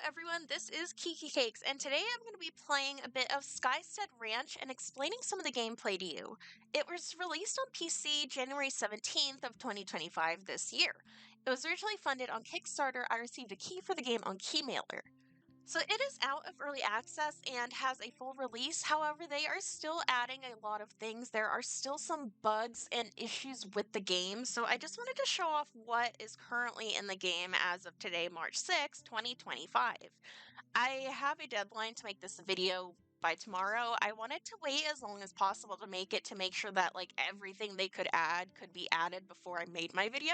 everyone, this is Kiki Cakes, and today I'm going to be playing a bit of Skystead Ranch and explaining some of the gameplay to you. It was released on PC January 17th of 2025 this year. It was originally funded on Kickstarter. I received a key for the game on Keymailer. So it is out of early access and has a full release. However, they are still adding a lot of things. There are still some bugs and issues with the game. So I just wanted to show off what is currently in the game as of today, March 6th, 2025. I have a deadline to make this video by tomorrow. I wanted to wait as long as possible to make it, to make sure that like everything they could add could be added before I made my video.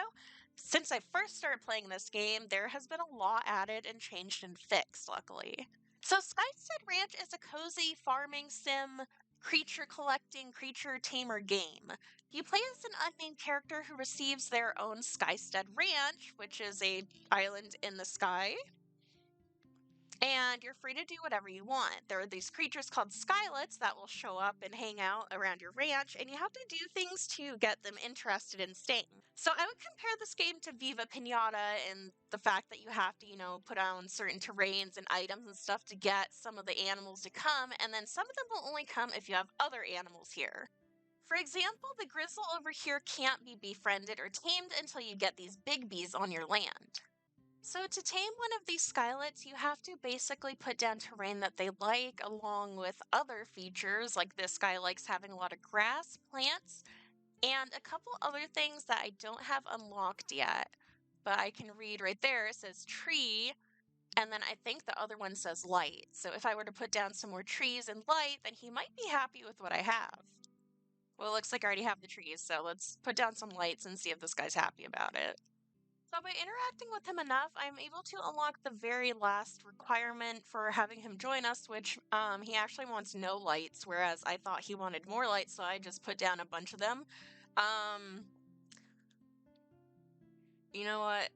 Since I first started playing this game, there has been a lot added and changed and fixed, luckily. So Skystead Ranch is a cozy farming sim creature collecting creature tamer game. You play as an unnamed character who receives their own Skystead Ranch, which is a island in the sky. And you're free to do whatever you want. There are these creatures called skylets that will show up and hang out around your ranch, and you have to do things to get them interested in staying. So I would compare this game to Viva Pinata in the fact that you have to, put on certain terrains and items and stuff to get some of the animals to come, and then some of them will only come if you have other animals here. For example, the grizzle over here can't be befriended or tamed until you get these big bees on your land. So to tame one of these skylets, you have to basically put down terrain that they like, along with other features, like this guy likes having a lot of grass, plants, and a couple other things that I don't have unlocked yet. But I can read right there, it says tree, and then I think the other one says light. So if I were to put down some more trees and light, then he might be happy with what I have. Well, it looks like I already have the trees, so let's put down some lights and see if this guy's happy about it. So by interacting with him enough, I'm able to unlock the very last requirement for having him join us, which he actually wants no lights, whereas I thought he wanted more lights, so I just put down a bunch of them. You know what?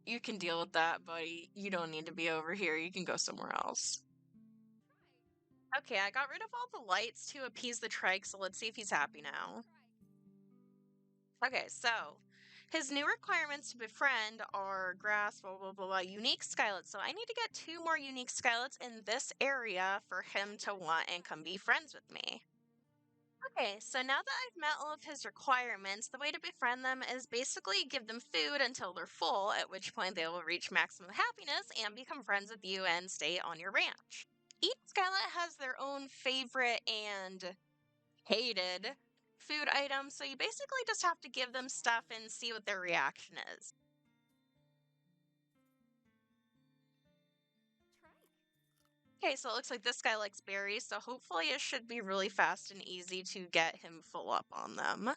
You can deal with that, buddy. You don't need to be over here. You can go somewhere else. Okay, I got rid of all the lights to appease the trike, so let's see if he's happy now. Okay, so his new requirements to befriend are grass, blah, blah, blah, blah, unique skylets. So I need to get 2 more unique skylets in this area for him to want and come be friends with me. Okay, so now that I've met all of his requirements, the way to befriend them is basically give them food until they're full, at which point they will reach maximum happiness and become friends with you and stay on your ranch. Each skylet has their own favorite and hated food items, so you basically just have to give them stuff and see what their reaction is. Okay, so it looks like this guy likes berries, so hopefully it should be really fast and easy to get him full up on them.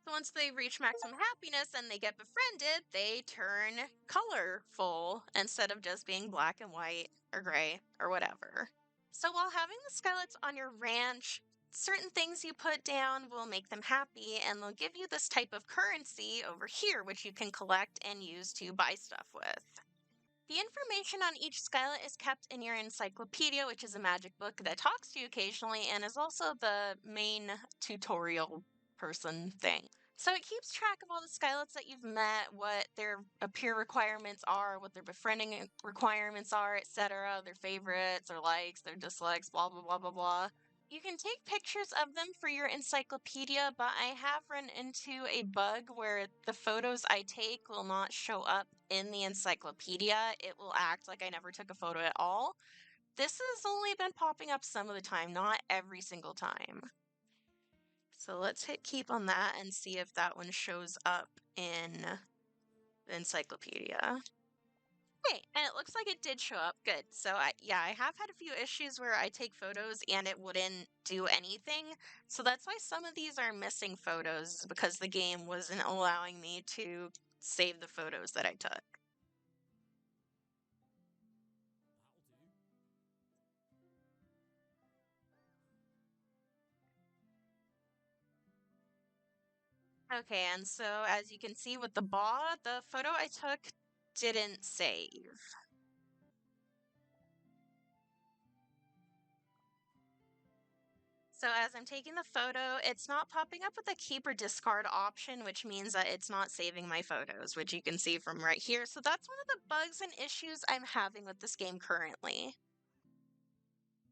So once they reach maximum happiness and they get befriended, they turn colorful instead of just being black and white or gray or whatever. So while having the skylets on your ranch, certain things you put down will make them happy, and they'll give you this type of currency over here, which you can collect and use to buy stuff with. The information on each skylet is kept in your encyclopedia, which is a magic book that talks to you occasionally and is also the main tutorial person thing. So it keeps track of all the skylets that you've met, what their appear requirements are, what their befriending requirements are, etc., their favorites, their likes, their dislikes, blah, blah, blah, blah, blah. You can take pictures of them for your encyclopedia, but I have run into a bug where the photos I take will not show up in the encyclopedia. It will act like I never took a photo at all. This has only been popping up some of the time, not every single time. So let's hit keep on that and see if that one shows up in the encyclopedia. Okay, and it looks like it did show up. Good. So I have had a few issues where I take photos and it wouldn't do anything. So that's why some of these are missing photos, because the game wasn't allowing me to save the photos that I took. Okay, and so as you can see with the ball, the photo I took didn't save. So as I'm taking the photo, it's not popping up with a keep or discard option, which means that it's not saving my photos, which you can see from right here. So that's one of the bugs and issues I'm having with this game currently.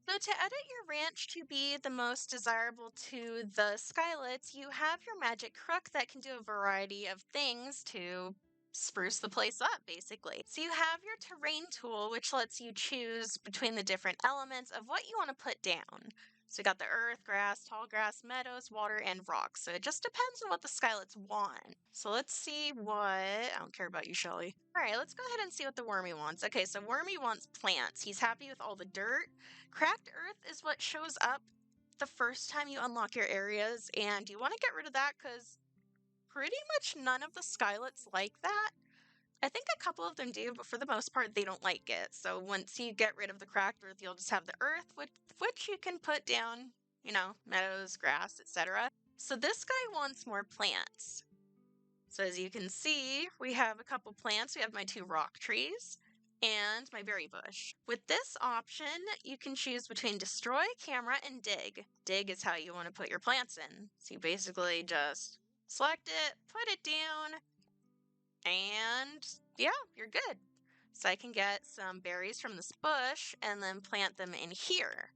So to edit your ranch to be the most desirable to the Skylets, you have your magic crook that can do a variety of things to spruce the place up, basically. So you have your terrain tool, which lets you choose between the different elements of what you want to put down. So you got the earth, grass, tall grass, meadows, water, and rocks. So it just depends on what the Skylets want. So let's see what... I don't care about you, Shelly. All right, let's go ahead and see what the Wormy wants. Okay, so Wormy wants plants. He's happy with all the dirt. Cracked earth is what shows up the first time you unlock your areas, and you want to get rid of that because pretty much none of the Skylets like that. I think a couple of them do, but for the most part, they don't like it. So once you get rid of the cracked earth, you'll just have the earth, which you can put down, meadows, grass, etc. So this guy wants more plants. So as you can see, we have a couple plants. We have my 2 rock trees and my berry bush. With this option, you can choose between destroy, camera, and dig. Dig is how you want to put your plants in. So you basically just select it, put it down, and yeah, you're good. So I can get some berries from this bush and then plant them in here.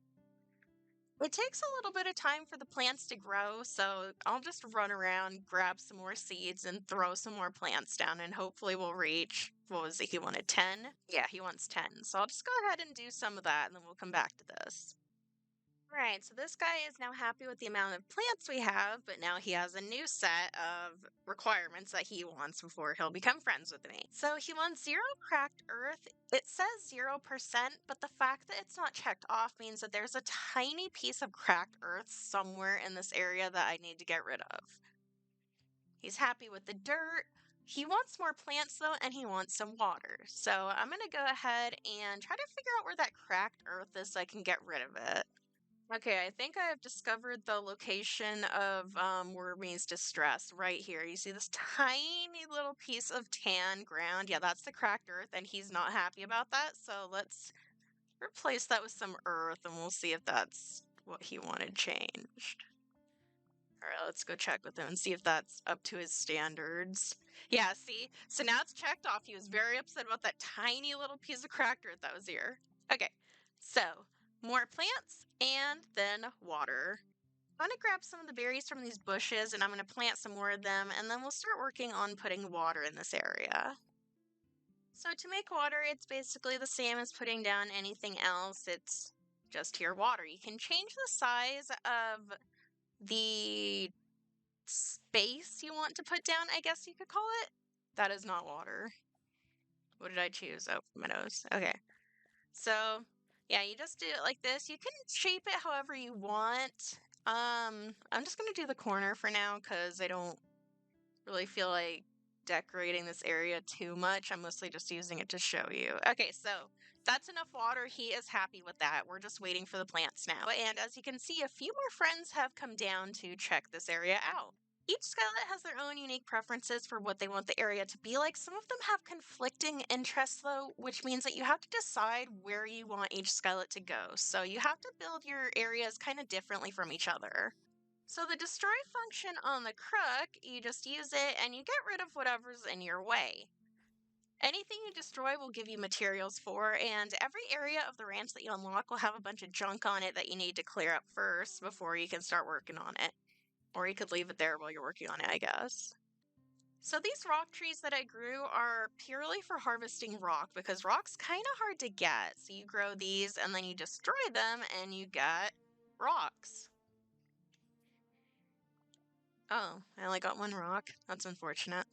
It takes a little bit of time for the plants to grow, so I'll just run around, grab some more seeds, and throw some more plants down, and hopefully we'll reach, what was it, he wanted 10? Yeah, he wants 10. So I'll just go ahead and do some of that, and then we'll come back to this. Right, so this guy is now happy with the amount of plants we have, but now he has a new set of requirements that he wants before he'll become friends with me. So he wants 0 cracked earth. It says 0%, but the fact that it's not checked off means that there's a tiny piece of cracked earth somewhere in this area that I need to get rid of. He's happy with the dirt. He wants more plants though, and he wants some water. So I'm going to go ahead and try to figure out where that cracked earth is so I can get rid of it. Okay, I think I have discovered the location of Wormy's distress right here. You see this tiny little piece of tan ground? Yeah, that's the cracked earth, and he's not happy about that. So let's replace that with some earth, and we'll see if that's what he wanted changed. All right, let's go check with him and see if that's up to his standards. Yeah, see? So now it's checked off. He was very upset about that tiny little piece of cracked earth that was here. Okay, so more plants and then water. I'm going to grab some of the berries from these bushes and I'm going to plant some more of them, and then we'll start working on putting water in this area. So to make water, it's basically the same as putting down anything else. It's just your water. You can change the size of the space you want to put down, I guess you could call it. That is not water. What did I choose? Oh, meadows. Okay. So, yeah, you just do it like this. You can shape it however you want. I'm just going to do the corner for now because I don't really feel like decorating this area too much. I'm mostly just using it to show you. Okay, so that's enough water. He is happy with that. We're just waiting for the plants now. And as you can see, a few more friends have come down to check this area out. Each Skylet has their own unique preferences for what they want the area to be like. Some of them have conflicting interests, though, which means that you have to decide where you want each Skylet to go. So you have to build your areas kind of differently from each other. So the destroy function on the crook, you just use it and you get rid of whatever's in your way. Anything you destroy will give you materials for, and every area of the ranch that you unlock will have a bunch of junk on it that you need to clear up first before you can start working on it. Or you could leave it there while you're working on it, I guess. So these rock trees that I grew are purely for harvesting rock because rock's kind of hard to get. So you grow these and then you destroy them and you get rocks. Oh, I only got 1 rock. That's unfortunate.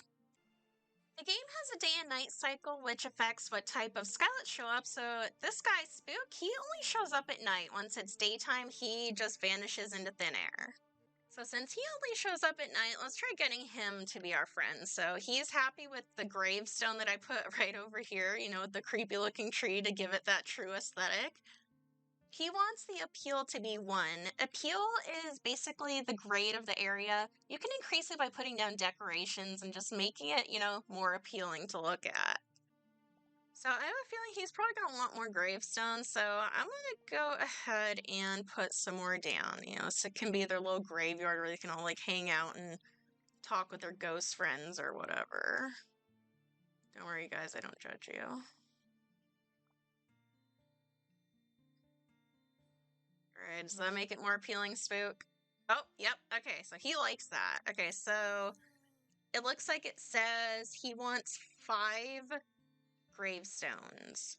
The game has a day and night cycle, which affects what type of Skylets show up. So this guy, Spook, he only shows up at night. Once it's daytime, he just vanishes into thin air. So since he only shows up at night, let's try getting him to be our friend. So he's happy with the gravestone that I put right over here, the creepy looking tree to give it that true aesthetic. He wants the appeal to be 1. Appeal is basically the grade of the area. You can increase it by putting down decorations and just making it, more appealing to look at. So I have a feeling he's probably going to want more gravestones, so I'm going to go ahead and put some more down, so it can be their little graveyard where they can all, like, hang out and talk with their ghost friends or whatever. Don't worry, guys, I don't judge you. Alright, does that make it more appealing, Spook? Oh, yep, okay, so he likes that. Okay, so it looks like it says he wants 5 gravestones.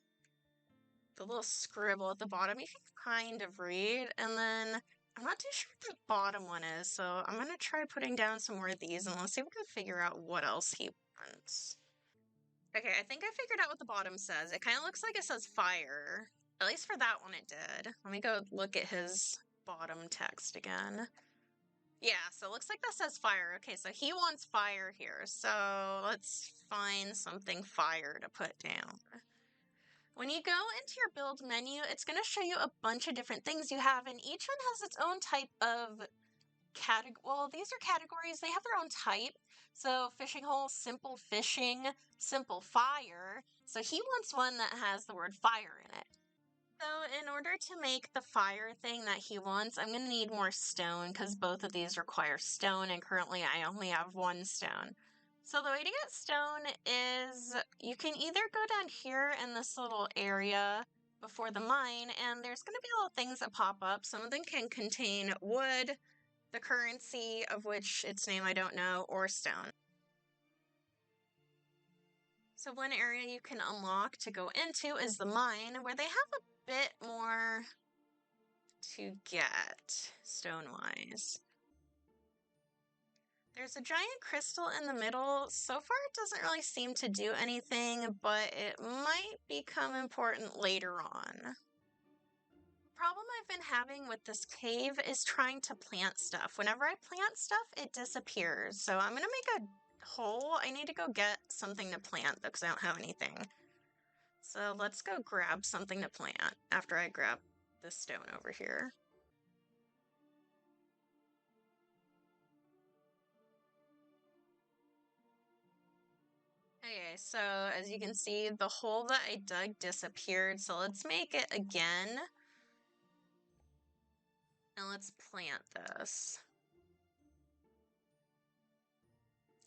The little scribble at the bottom you can kind of read, and then I'm not too sure what the bottom one is, so I'm gonna try putting down some more of these and let's see if we can figure out what else he wants. Okay, I think I figured out what the bottom says. It kind of looks like it says fire. At least for that one it did. Let me go look at his bottom text again. Yeah, so it looks like that says fire. Okay, so he wants fire here. So let's find something fire to put down. When you go into your build menu, it's going to show you a bunch of different things you have, and each one has its own type of category. Well, these are categories. They have their own type. So fishing hole, simple fishing, simple fire. So he wants one that has the word fire in it. So in order to make the fire thing that he wants, I'm going to need more stone because both of these require stone, and currently I only have 1 stone. So the way to get stone is you can either go down here in this little area before the mine, and there's going to be little things that pop up. Some of them can contain wood, the currency of which its name I don't know, or stone. So one area you can unlock to go into is the mine, where they have a bit more to get stone-wise. There's a giant crystal in the middle. So far it doesn't really seem to do anything, but it might become important later on. Problem I've been having with this cave is trying to plant stuff. Whenever I plant stuff, it disappears. So I'm gonna make a hole. I need to go get something to plant though, because I don't have anything. So let's go grab something to plant after I grab this stone over here. Okay, so as you can see, the hole that I dug disappeared, so let's make it again. And let's plant this.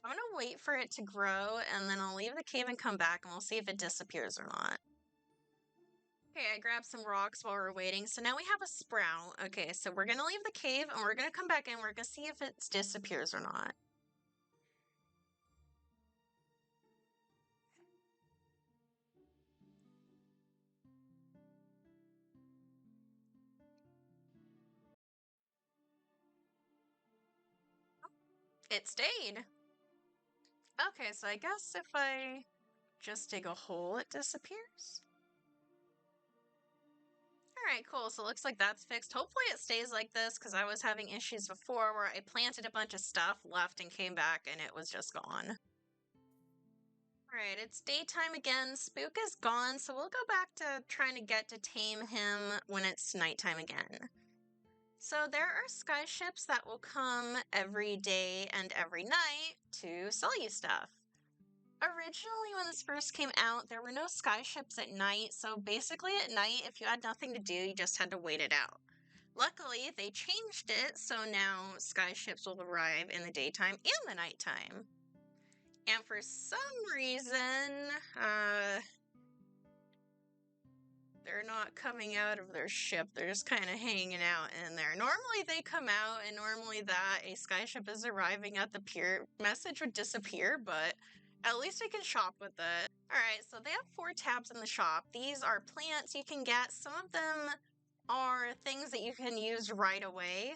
I'm gonna wait for it to grow, and then I'll leave the cave and come back, and we'll see if it disappears or not. Okay, I grabbed some rocks while we're waiting, so now we have a sprout. Okay, so we're gonna leave the cave, and we're gonna come back in, we're gonna see if it disappears or not. It stayed! Okay, so I guess if I just dig a hole, it disappears? Alright, cool. So it looks like that's fixed. Hopefully it stays like this, because I was having issues before where I planted a bunch of stuff, left, and came back, and it was just gone. Alright, it's daytime again. Spook is gone, so we'll go back to trying to get to tame him when it's nighttime again. So there are sky ships that will come every day and every night to sell you stuff. Originally, when this first came out, there were no sky ships at night, so basically at night, if you had nothing to do, you just had to wait it out. Luckily, they changed it, so now sky ships will arrive in the daytime and the nighttime. And for some reason, they're not coming out of their ship, they're just kind of hanging out in there. Normally they come out, and normally that a sky ship is arriving at the pier, message would disappear, but at least we can shop with it. Alright, so they have 4 tabs in the shop. These are plants you can get. Some of them are things that you can use right away,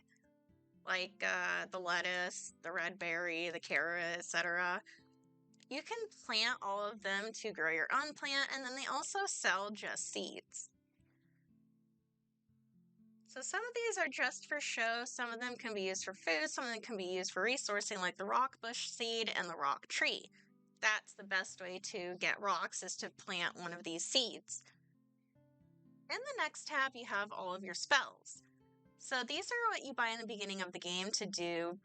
like the lettuce, the red berry, the carrot, etc. You can plant all of them to grow your own plant, and then they also sell just seeds. So some of these are just for show, some of them can be used for food, some of them can be used for resourcing, like the rock bush seed and the rock tree. That's the best way to get rocks, is to plant one of these seeds. In the next tab, you have all of your spells. So these are what you buy in the beginning of the game to do,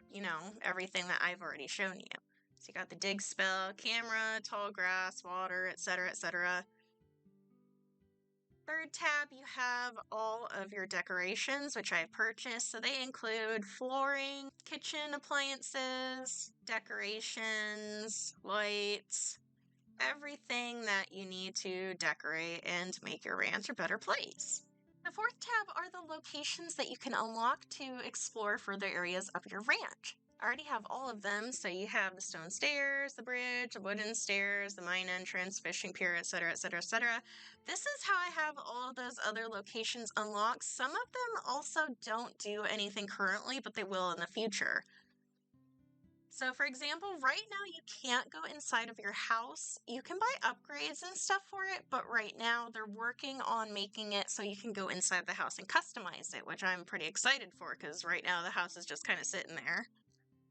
everything that I've already shown you. So you got the dig spell, camera, tall grass, water, etc., etc. Third tab, you have all of your decorations, which I purchased. So they include flooring, kitchen appliances, decorations, lights, everything that you need to decorate and make your ranch a better place. The fourth tab are the locations that you can unlock to explore further areas of your ranch. I already have all of them, so you have the stone stairs, the bridge, the wooden stairs, the mine entrance, fishing pier, etc., etc., etc. This is how I have all of those other locations unlocked. Some of them also don't do anything currently, but they will in the future. So for example, right now you can't go inside of your house. You can buy upgrades and stuff for it, but right now they're working on making it so you can go inside the house and customize it, which I'm pretty excited for because right now the house is just kind of sitting there.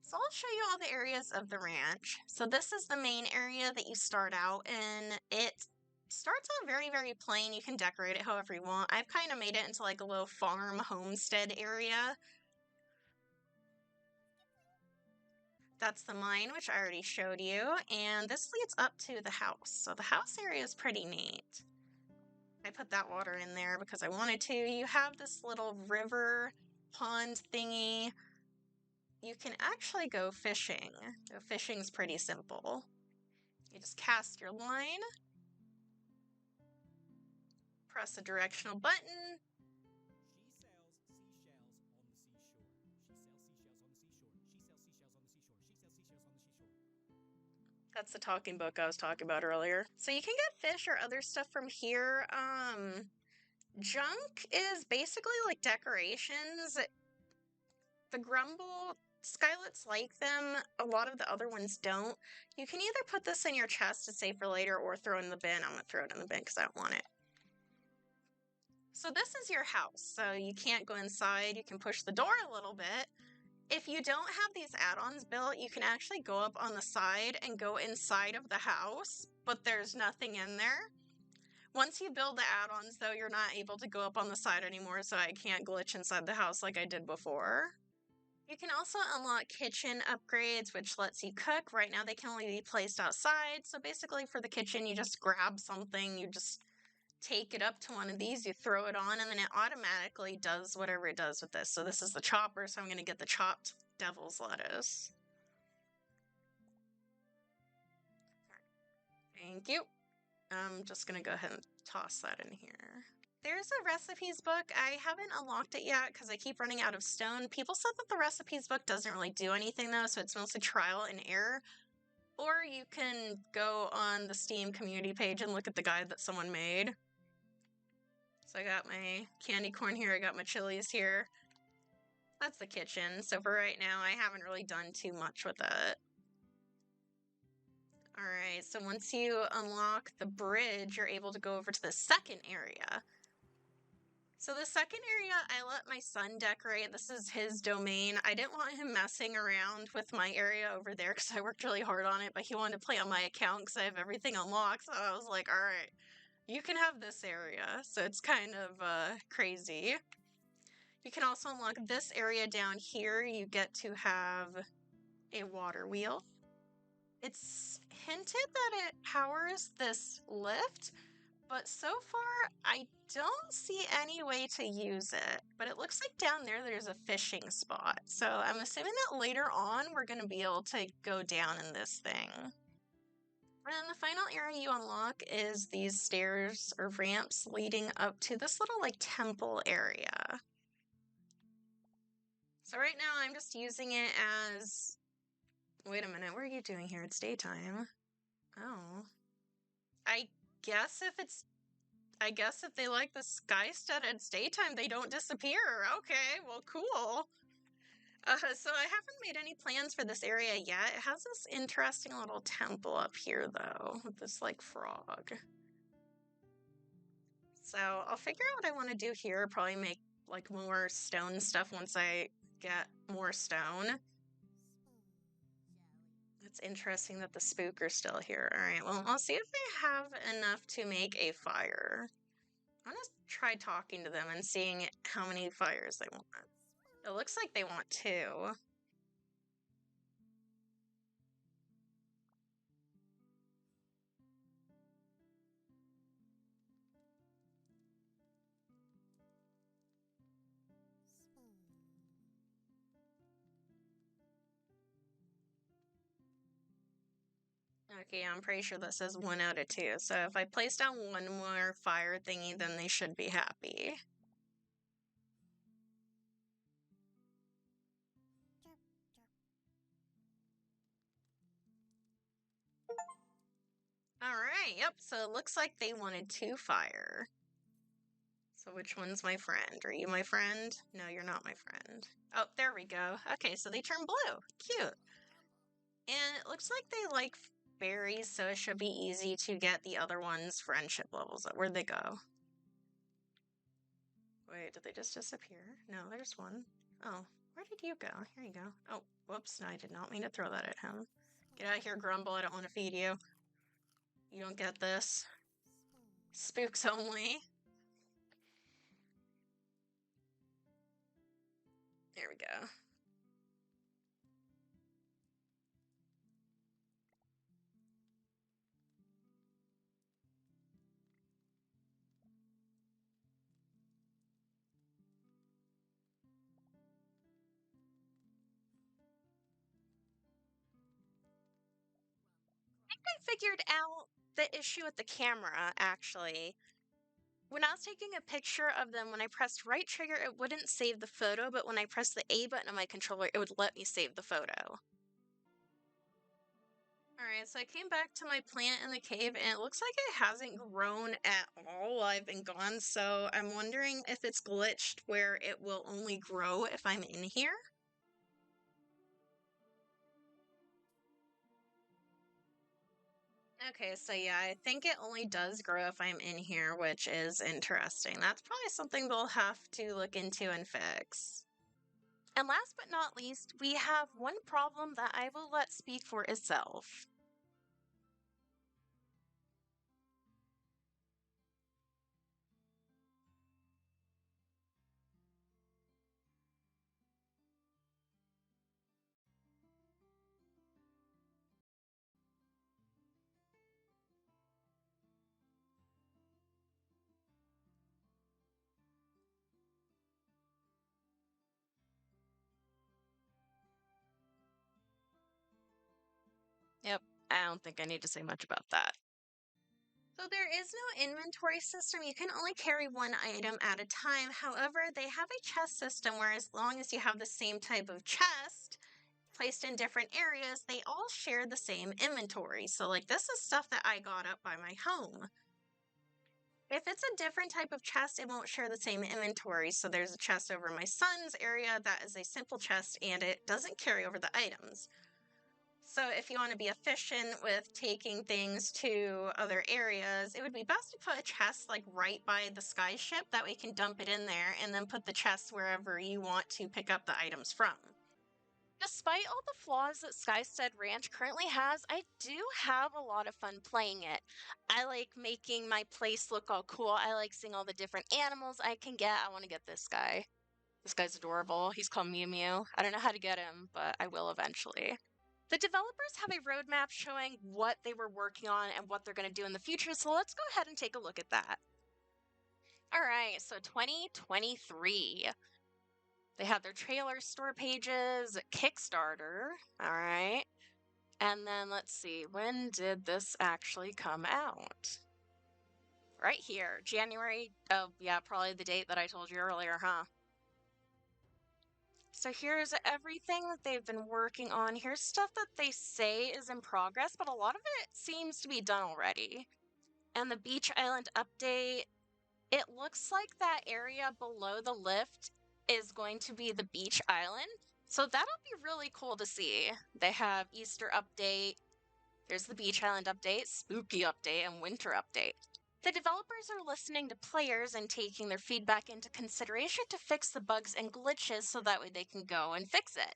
So I'll show you all the areas of the ranch. So this is the main area that you start out in. It starts out very, very plain. You can decorate it however you want. I've kind of made it into like a little farm homestead area. That's the mine, which I already showed you, and this leads up to the house. So the house area is pretty neat. I put that water in there because I wanted to. You have this little river pond thingy. You can actually go fishing. Fishing's pretty simple. You just cast your line, press a directional button. That's the talking book I was talking about earlier. So you can get fish or other stuff from here. Junk is basically like decorations. The Grumble Skylets like them. A lot of the other ones don't. You can either put this in your chest to save for later or throw it in the bin. I'm going to throw it in the bin because I don't want it. So this is your house. So you can't go inside. You can push the door a little bit. If you don't have these add-ons built, you can actually go up on the side and go inside of the house, but there's nothing in there. Once you build the add-ons, though, you're not able to go up on the side anymore, so I can't glitch inside the house like I did before. You can also unlock kitchen upgrades, which lets you cook. Right now, they can only be placed outside, so basically for the kitchen, you just grab something, you just take it up to one of these, you throw it on, and then it automatically does whatever it does with this. So this is the chopper, so I'm going to get the chopped devil's lettuce. Thank you. I'm just going to go ahead and toss that in here. There's a recipes book. I haven't unlocked it yet because I keep running out of stone. People said that the recipes book doesn't really do anything though, so it's mostly trial and error. Or you can go on the Steam community page and look at the guide that someone made. So I got my candy corn here, I got my chilies here. That's the kitchen. So for right now, I haven't really done too much with it. Alright, so once you unlock the bridge, you're able to go over to the second area. So the second area, I let my son decorate. This is his domain. I didn't want him messing around with my area over there because I worked really hard on it, but he wanted to play on my account because I have everything unlocked. So I was like, alright, you can have this area. So it's kind of crazy. You can also unlock this area down here. You get to have a water wheel. It's hinted that it powers this lift, but so far I don't see any way to use it. But it looks like down there there's a fishing spot. So I'm assuming that later on we're going to be able to go down in this thing. And the final area you unlock is these stairs or ramps leading up to this little like temple area. So right now I'm just using it as... Wait a minute, what are you doing here? It's daytime. Oh. I guess if they like the Skystead and it's daytime, they don't disappear. Okay, well, cool. So I haven't made any plans for this area yet. It has this interesting little temple up here, though, with this, like, frog. So I'll figure out what I want to do here. Probably make, like, more stone stuff once I get more stone. It's interesting that the spook are still here. Alright, well, I'll see if they have enough to make a fire. I'm gonna try talking to them and seeing how many fires they want. It looks like they want 2. Okay, I'm pretty sure that says 1 out of 2. So if I place down one more fire thingy, then they should be happy. Alright, yep, so it looks like they wanted 2 fire. So which one's my friend? Are you my friend? No, you're not my friend. Oh, there we go. Okay, so they turn blue. Cute. And it looks like they like berries, so it should be easy to get the other one's friendship levels up. Where'd they go? Wait, did they just disappear? No, there's one. Oh, where did you go? Here you go. Oh, whoops, no, I did not mean to throw that at him. Get out of here, Grumble, I don't want to feed you. You don't get this. Spooks only. There we go. I figured out the issue with the camera, actually. When I was taking a picture of them, when I pressed right trigger, it wouldn't save the photo, but when I pressed the A button on my controller, it would let me save the photo. Alright, so I came back to my plant in the cave, and it looks like it hasn't grown at all while I've been gone, so I'm wondering if it's glitched where it will only grow if I'm in here? Okay, so yeah, I think it only does grow if I'm in here, which is interesting. That's probably something they'll have to look into and fix. And last but not least, we have one problem that I will let speak for itself. Yep, I don't think I need to say much about that. So there is no inventory system. You can only carry one item at a time. However, they have a chest system where as long as you have the same type of chest placed in different areas, they all share the same inventory. So like this is stuff that I got up by my home. If it's a different type of chest, it won't share the same inventory. So there's a chest over my son's area that is a simple chest and it doesn't carry over the items. So if you want to be efficient with taking things to other areas, it would be best to put a chest like right by the sky ship. That way you can dump it in there and then put the chest wherever you want to pick up the items from. Despite all the flaws that Skystead Ranch currently has, I do have a lot of fun playing it. I like making my place look all cool. I like seeing all the different animals I can get. I want to get this guy. This guy's adorable. He's called Mew Mew. I don't know how to get him, but I will eventually. The developers have a roadmap showing what they were working on and what they're going to do in the future, so let's go ahead and take a look at that. All right, so 2023. They have their trailer store pages, Kickstarter. All right. And then let's see, when did this actually come out? Right here, January. Oh, yeah, probably the date that I told you earlier, huh? So here's everything that they've been working on. Here's stuff that they say is in progress, but a lot of it seems to be done already. And the Beach Island update, it looks like that area below the lift is going to be the beach island. So that'll be really cool to see. They have Easter update, there's the beach island update, spooky update, and winter update. The developers are listening to players and taking their feedback into consideration to fix the bugs and glitches so that way they can go and fix it.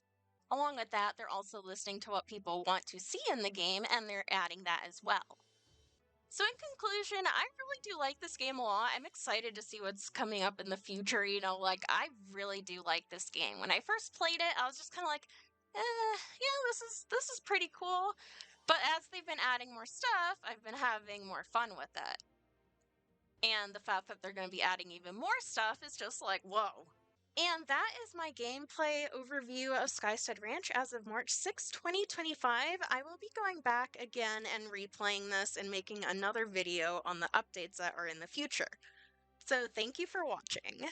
Along with that, they're also listening to what people want to see in the game and they're adding that as well. So in conclusion, I really do like this game a lot. I'm excited to see what's coming up in the future. You know, like I really do like this game. When I first played it, I was just kind of like, yeah, this is pretty cool. But as they've been adding more stuff, I've been having more fun with it. And the fact that they're going to be adding even more stuff is just like, whoa. And that is my gameplay overview of Skystead Ranch as of March 6, 2025. I will be going back again and replaying this and making another video on the updates that are in the future. So thank you for watching.